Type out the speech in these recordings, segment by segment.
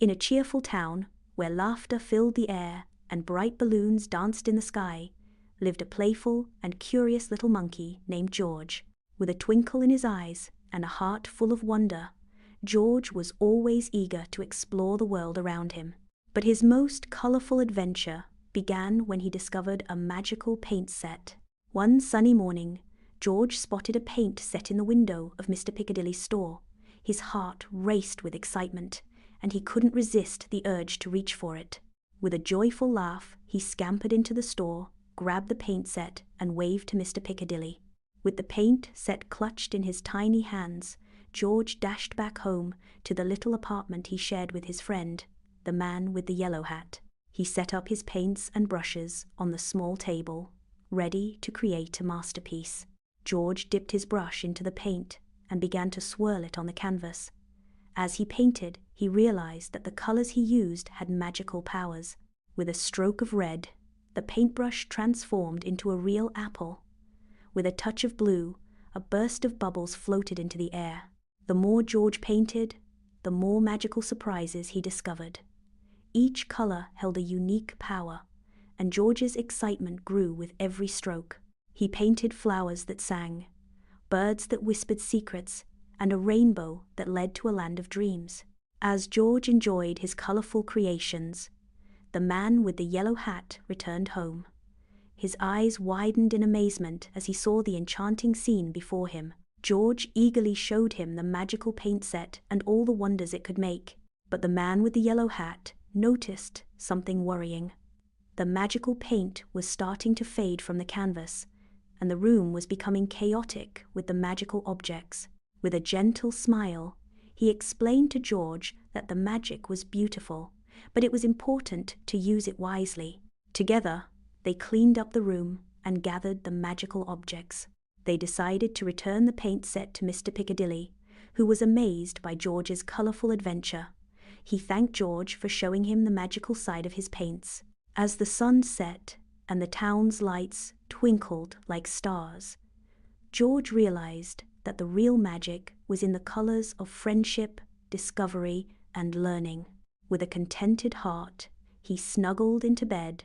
In a cheerful town, where laughter filled the air and bright balloons danced in the sky, lived a playful and curious little monkey named George. With a twinkle in his eyes and a heart full of wonder, George was always eager to explore the world around him. But his most colorful adventure began when he discovered a magical paint set. One sunny morning, George spotted a paint set in the window of Mr. Piccadilly's store. His heart raced with excitement, and he couldn't resist the urge to reach for it. With a joyful laugh, he scampered into the store, grabbed the paint set, and waved to Mr. Piccadilly. With the paint set clutched in his tiny hands, George dashed back home to the little apartment he shared with his friend, the man with the yellow hat. He set up his paints and brushes on the small table, ready to create a masterpiece. George dipped his brush into the paint and began to swirl it on the canvas. As he painted, he realized that the colors he used had magical powers. With a stroke of red, the paintbrush transformed into a real apple. With a touch of blue, a burst of bubbles floated into the air. The more George painted, the more magical surprises he discovered. Each color held a unique power, and George's excitement grew with every stroke. He painted flowers that sang, birds that whispered secrets, and a rainbow that led to a land of dreams. As George enjoyed his colorful creations, the man with the yellow hat returned home. His eyes widened in amazement as he saw the enchanting scene before him. George eagerly showed him the magical paint set and all the wonders it could make. But the man with the yellow hat noticed something worrying. The magical paint was starting to fade from the canvas, and the room was becoming chaotic with the magical objects. With a gentle smile, he explained to George that the magic was beautiful, but it was important to use it wisely. Together, they cleaned up the room and gathered the magical objects. They decided to return the paint set to Mr. Piccadilly, who was amazed by George's colorful adventure. He thanked George for showing him the magical side of his paints. As the sun set and the town's lights twinkled like stars, George realized that the real magic was in the colors of friendship, discovery, and learning. With a contented heart, he snuggled into bed,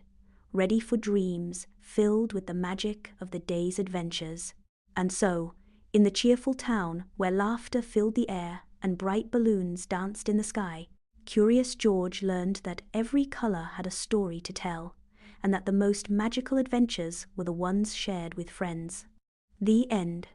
ready for dreams filled with the magic of the day's adventures. And so, in the cheerful town where laughter filled the air and bright balloons danced in the sky, curious George learned that every color had a story to tell, and that the most magical adventures were the ones shared with friends. The end.